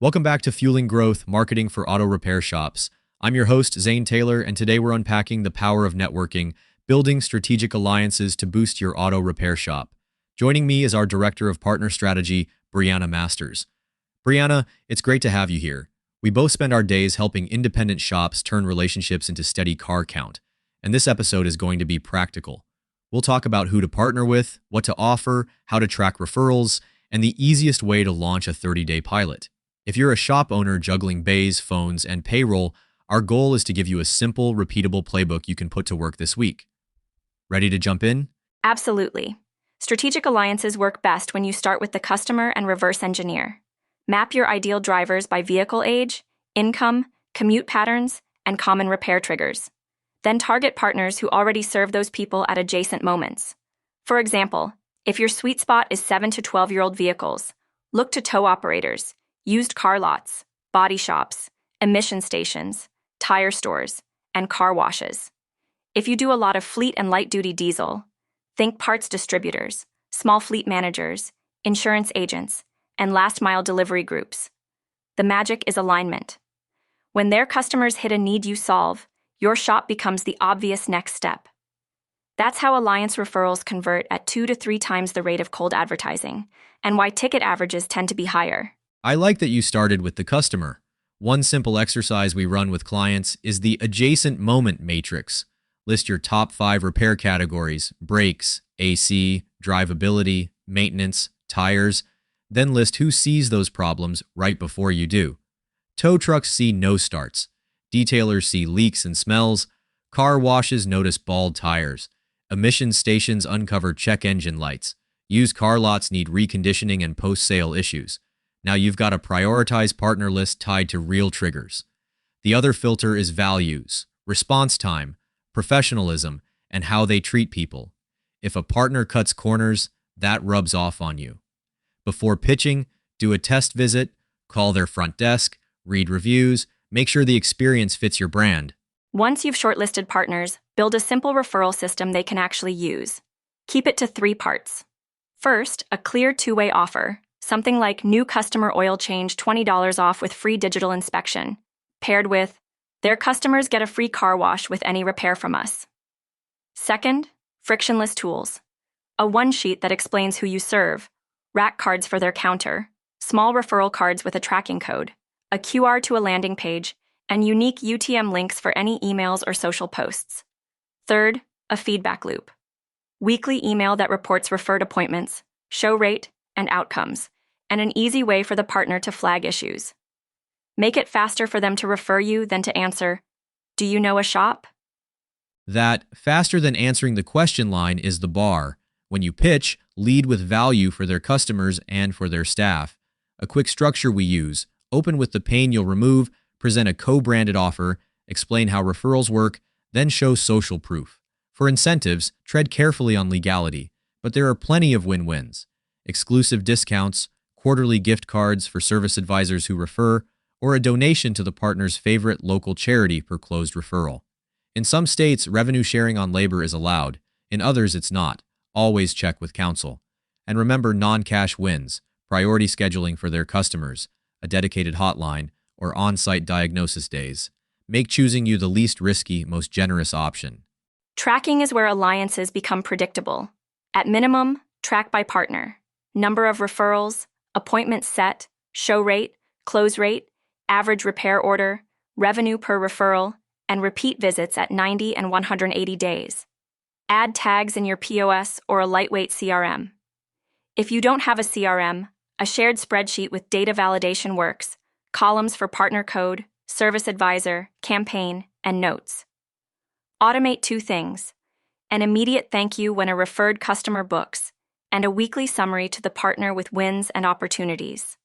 Welcome back to Fueling Growth, Marketing for Auto Repair Shops. I'm your host, Zane Taylor, and today we're unpacking the power of networking, building strategic alliances to boost your auto repair shop. Joining me is our Director of Partner Strategy, Brianna Masters. Brianna, it's great to have you here. We both spend our days helping independent shops turn relationships into steady car count, and this episode is going to be practical. We'll talk about who to partner with, what to offer, how to track referrals, and the easiest way to launch a 30-day pilot. If you're a shop owner juggling bays, phones, and payroll, our goal is to give you a simple, repeatable playbook you can put to work this week. Ready to jump in? Absolutely. Strategic alliances work best when you start with the customer and reverse engineer. Map your ideal drivers by vehicle age, income, commute patterns, and common repair triggers. Then target partners who already serve those people at adjacent moments. For example, if your sweet spot is 7 to 12-year-old vehicles, look to tow operators, used car lots, body shops, emission stations, tire stores, and car washes. If you do a lot of fleet and light-duty diesel, think parts distributors, small fleet managers, insurance agents, and last-mile delivery groups. The magic is alignment. When their customers hit a need you solve, your shop becomes the obvious next step. That's how alliance referrals convert at 2 to 3 times the rate of cold advertising, and why ticket averages tend to be higher. I like that you started with the customer. One simple exercise we run with clients is the adjacent moment matrix. List your top 5 repair categories: brakes, AC, drivability, maintenance, tires. Then list who sees those problems right before you do. Tow trucks see no starts. Detailers see leaks and smells. Car washes notice bald tires. Emission stations uncover check engine lights. Used car lots need reconditioning and post-sale issues. Now you've got a prioritized partner list tied to real triggers. The other filter is values, response time, professionalism, and how they treat people. If a partner cuts corners, that rubs off on you. Before pitching, do a test visit, call their front desk, read reviews, make sure the experience fits your brand. Once you've shortlisted partners, build a simple referral system they can actually use. Keep it to 3 parts. First, a clear 2-way offer. Something like new customer oil change $20 off with free digital inspection, paired with, their customers get a free car wash with any repair from us. Second, frictionless tools. A one-sheet that explains who you serve, rack cards for their counter, small referral cards with a tracking code, a QR to a landing page, and unique UTM links for any emails or social posts. Third, a feedback loop. Weekly email that reports referred appointments, show rate, and outcomes, and an easy way for the partner to flag issues. Make it faster for them to refer you than to answer, "Do you know a shop?" That faster than answering the question line is the bar. When you pitch, lead with value for their customers and for their staff. A quick structure we use: open with the pain you'll remove, present a co-branded offer, explain how referrals work, then show social proof. For incentives, tread carefully on legality, but there are plenty of win-wins. Exclusive discounts, quarterly gift cards for service advisors who refer, or a donation to the partner's favorite local charity per closed referral. In some states, revenue sharing on labor is allowed. In others, it's not. Always check with counsel. And remember non-cash wins, priority scheduling for their customers, a dedicated hotline, or on-site diagnosis days. Make choosing you the least risky, most generous option. Tracking is where alliances become predictable. At minimum, track by partner. Number of referrals, appointments set, show rate, close rate, average repair order, revenue per referral, and repeat visits at 90 and 180 days. Add tags in your POS or a lightweight CRM. If you don't have a CRM, a shared spreadsheet with data validation works, columns for partner code, service advisor, campaign, and notes. Automate 2 things: an immediate thank you when a referred customer books, and a weekly summary to the partner with wins and opportunities.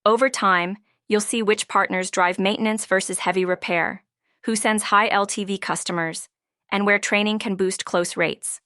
Over time, you'll see which partners drive maintenance versus heavy repair, who sends high LTV customers, and where training can boost close rates.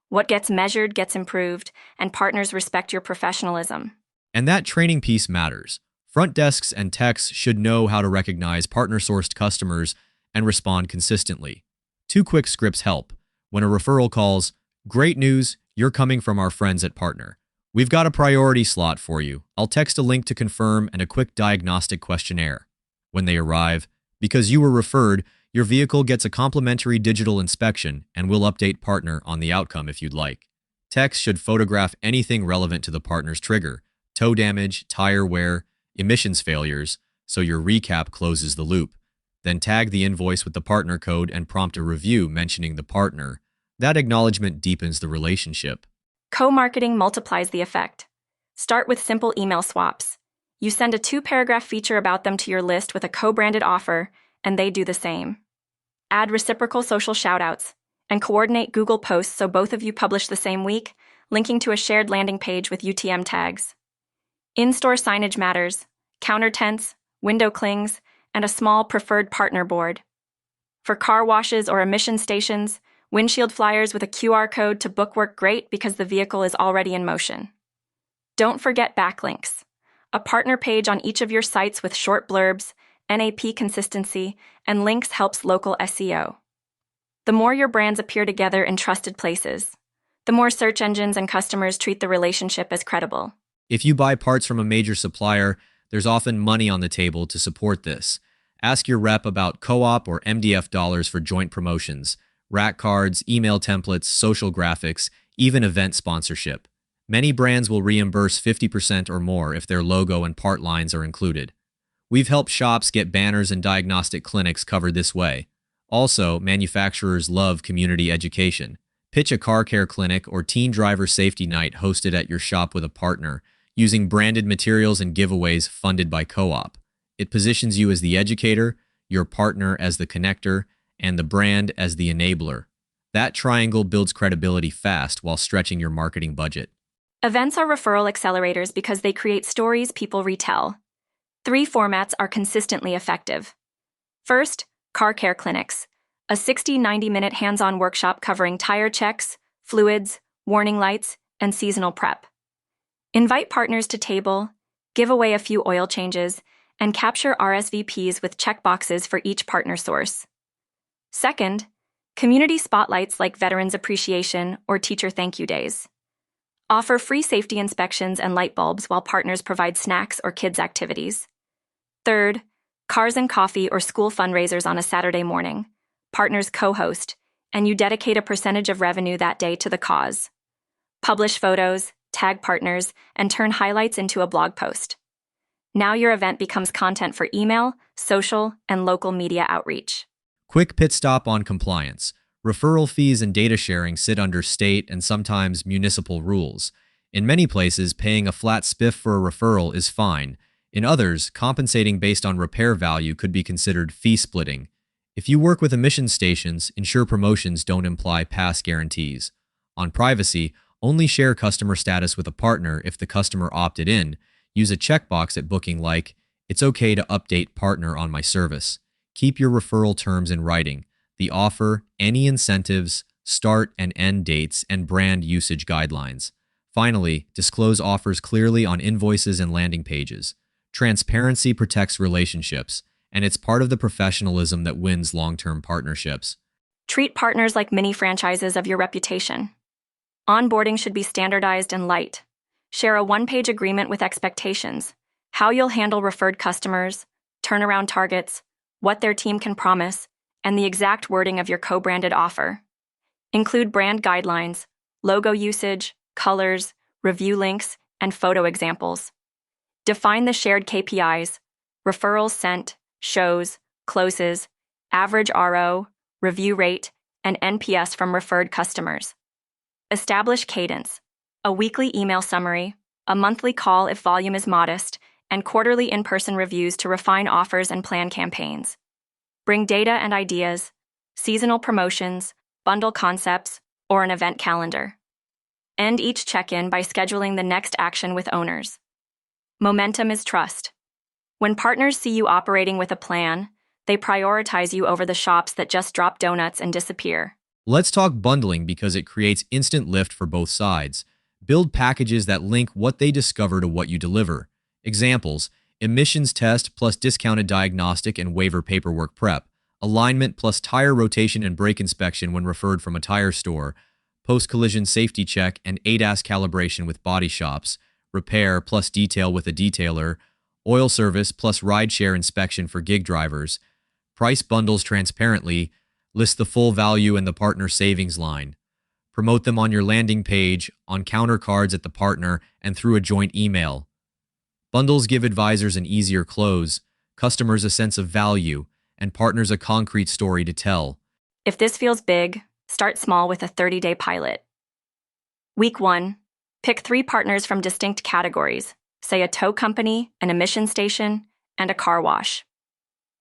What gets measured gets improved, and partners respect your professionalism. And that training piece matters. Front desks and techs should know how to recognize partner-sourced customers and respond consistently. 2 quick scripts help. When a referral calls, "Great news, you're coming from our friends at Partner," We've got a priority slot for you. I'll text a link to confirm and a quick diagnostic questionnaire. When they arrive, because you were referred, your vehicle gets a complimentary digital inspection and we'll update partner on the outcome if you'd like. Text should photograph anything relevant to the partner's trigger, toe damage, tire wear, emissions failures, so your recap closes the loop. Then tag the invoice with the partner code and prompt a review mentioning the partner. That acknowledgement deepens the relationship. Co-marketing multiplies the effect. Start with simple email swaps. You send a 2-paragraph feature about them to your list with a co-branded offer, and they do the same. Add reciprocal social shoutouts, and coordinate Google posts so both of you publish the same week, linking to a shared landing page with UTM tags. In-store signage matters, counter tents, window clings, and a small preferred partner board. For car washes or emission stations, windshield flyers with a QR code to book work great because the vehicle is already in motion. Don't forget backlinks. A partner page on each of your sites with short blurbs, NAP consistency, and links helps local SEO. The more your brands appear together in trusted places, the more search engines and customers treat the relationship as credible. If you buy parts from a major supplier, there's often money on the table to support this. Ask your rep about co-op or MDF dollars for joint promotions, rack cards, email templates, social graphics, even event sponsorship. Many brands will reimburse 50% or more if their logo and part lines are included. We've helped shops get banners and diagnostic clinics covered this way. Also, manufacturers love community education. Pitch a car care clinic or teen driver safety night hosted at your shop with a partner, using branded materials and giveaways funded by co-op. It positions you as the educator, your partner as the connector, and the brand as the enabler. That triangle builds credibility fast while stretching your marketing budget. Events are referral accelerators because they create stories people retell. 3 formats are consistently effective. First, car care clinics, a 60-90-minute hands-on workshop covering tire checks, fluids, warning lights, and seasonal prep. Invite partners to table, give away a few oil changes, and capture RSVPs with checkboxes for each partner source. Second, community spotlights like Veterans Appreciation or Teacher Thank You Days. Offer free safety inspections and light bulbs while partners provide snacks or kids' activities. Third, cars and coffee or school fundraisers on a Saturday morning. Partners co-host, and you dedicate a percentage of revenue that day to the cause. Publish photos, tag partners, and turn highlights into a blog post. Now your event becomes content for email, social, and local media outreach. Quick pit stop on compliance. Referral fees and data sharing sit under state and sometimes municipal rules. In many places, paying a flat spiff for a referral is fine. In others, compensating based on repair value could be considered fee splitting. If you work with emission stations, ensure promotions don't imply pass guarantees. On privacy, only share customer status with a partner if the customer opted in. Use a checkbox at booking like, "It's okay to update partner on my service." Keep your referral terms in writing, the offer, any incentives, start and end dates, and brand usage guidelines. Finally, disclose offers clearly on invoices and landing pages. Transparency protects relationships, and it's part of the professionalism that wins long-term partnerships. Treat partners like mini franchises of your reputation. Onboarding should be standardized and light. Share a 1-page agreement with expectations, how you'll handle referred customers, turnaround targets, what their team can promise, and the exact wording of your co-branded offer. Include brand guidelines, logo usage, colors, review links, and photo examples. Define the shared KPIs, referrals sent, shows, closes, average RO, review rate, and NPS from referred customers. Establish cadence, a weekly email summary, a monthly call if volume is modest, and quarterly in-person reviews to refine offers and plan campaigns. Bring data and ideas, seasonal promotions, bundle concepts, or an event calendar. End each check-in by scheduling the next action with owners. Momentum is trust. When partners see you operating with a plan, they prioritize you over the shops that just drop donuts and disappear. Let's talk bundling because it creates instant lift for both sides. Build packages that link what they discover to what you deliver. Examples: emissions test plus discounted diagnostic and waiver paperwork prep, alignment plus tire rotation and brake inspection when referred from a tire store, post-collision safety check and ADAS calibration with body shops, repair plus detail with a detailer, oil service plus rideshare inspection for gig drivers, price bundles transparently, list the full value and the partner savings line, promote them on your landing page, on counter cards at the partner, and through a joint email. Bundles give advisors an easier close, customers a sense of value, and partners a concrete story to tell. If this feels big, start small with a 30-day pilot. Week 1. Pick 3 partners from distinct categories, say a tow company, an emission station, and a car wash.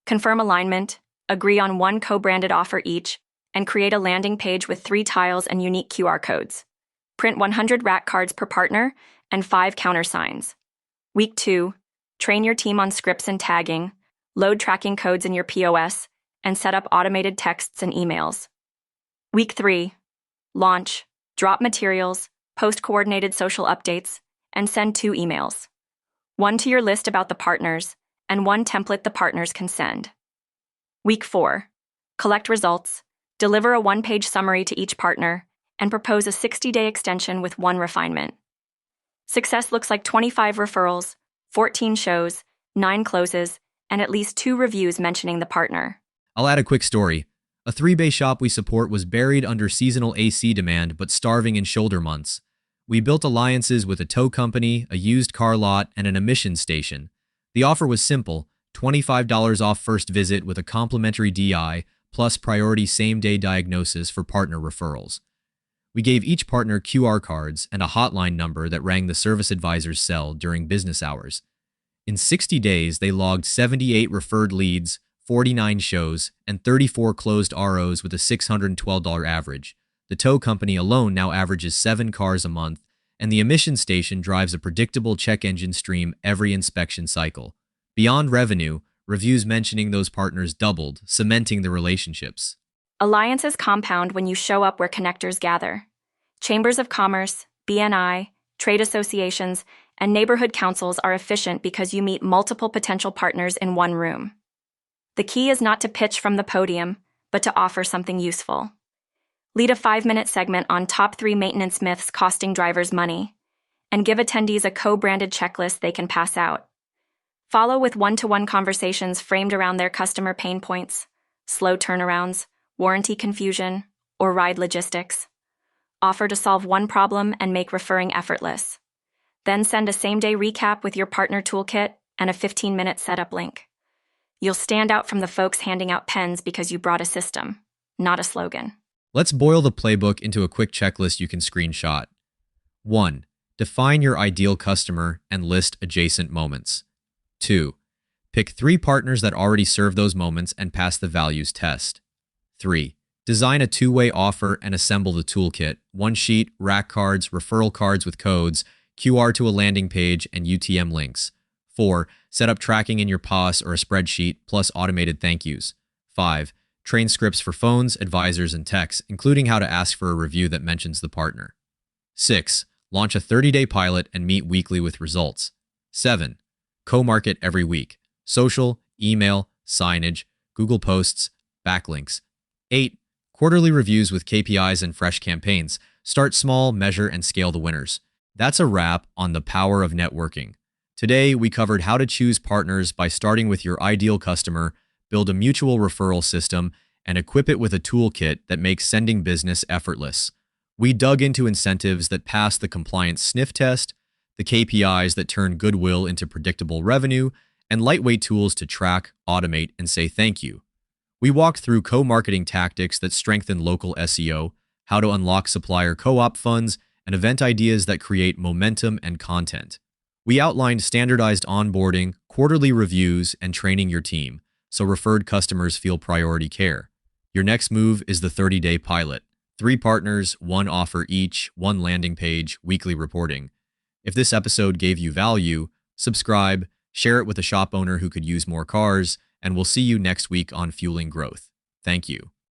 Confirm alignment, agree on 1 co-branded offer each, and create a landing page with 3 tiles and unique QR codes. Print 100 rack cards per partner and 5 countersigns. Week 2. Train your team on scripts and tagging, load tracking codes in your POS, and set up automated texts and emails. Week 3. Launch, drop materials, post coordinated social updates, and send 2 emails. 1 to your list about the partners, and 1 template the partners can send. Week 4. Collect results, deliver a 1-page summary to each partner, and propose a 60-day extension with 1 refinement. Success looks like 25 referrals, 14 shows, 9 closes, and at least 2 reviews mentioning the partner. I'll add a quick story. A 3-bay shop we support was buried under seasonal AC demand but starving in shoulder months. We built alliances with a tow company, a used car lot, and an emissions station. The offer was simple, $25 off first visit with a complimentary DI, plus priority same-day diagnosis for partner referrals. We gave each partner QR cards and a hotline number that rang the service advisor's cell during business hours. In 60 days, they logged 78 referred leads, 49 shows, and 34 closed ROs with a $612 average. The tow company alone now averages 7 cars a month, and the emission station drives a predictable check engine stream every inspection cycle. Beyond revenue, reviews mentioning those partners doubled, cementing the relationships. Alliances compound when you show up where connectors gather. Chambers of commerce, BNI, trade associations, and neighborhood councils are efficient because you meet multiple potential partners in one room. The key is not to pitch from the podium, but to offer something useful. Lead a 5-minute segment on top 3 maintenance myths costing drivers money, and give attendees a co-branded checklist they can pass out. Follow with one-to-one conversations framed around their customer pain points, slow turnarounds, warranty confusion, or ride logistics. Offer to solve one problem and make referring effortless. Then send a same-day recap with your partner toolkit and a 15-minute setup link. You'll stand out from the folks handing out pens because you brought a system, not a slogan. Let's boil the playbook into a quick checklist you can screenshot. 1. Define your ideal customer and list adjacent moments. 2. Pick 3 partners that already serve those moments and pass the values test. 3. Design a 2-way offer and assemble the toolkit, 1 sheet, rack cards, referral cards with codes, QR to a landing page, and UTM links. 4. Set up tracking in your POS or a spreadsheet, plus automated thank yous. 5. Train scripts for phones, advisors, and techs, including how to ask for a review that mentions the partner. 6. Launch a 30-day pilot and meet weekly with results. 7. Co-market every week. Social, email, signage, Google Posts, backlinks. 8. Quarterly reviews with KPIs and fresh campaigns. Start small, measure, and scale the winners. That's a wrap on the power of networking. Today, we covered how to choose partners by starting with your ideal customer, build a mutual referral system, and equip it with a toolkit that makes sending business effortless. We dug into incentives that pass the compliance sniff test, the KPIs that turn goodwill into predictable revenue, and lightweight tools to track, automate, and say thank you. We walked through co-marketing tactics that strengthen local SEO, how to unlock supplier co-op funds, and event ideas that create momentum and content. We outlined standardized onboarding, quarterly reviews, and training your team, so referred customers feel priority care. Your next move is the 30-day pilot. 3 partners, 1 offer each, 1 landing page, weekly reporting. If this episode gave you value, subscribe, share it with a shop owner who could use more cars, and we'll see you next week on Fueling Growth. Thank you.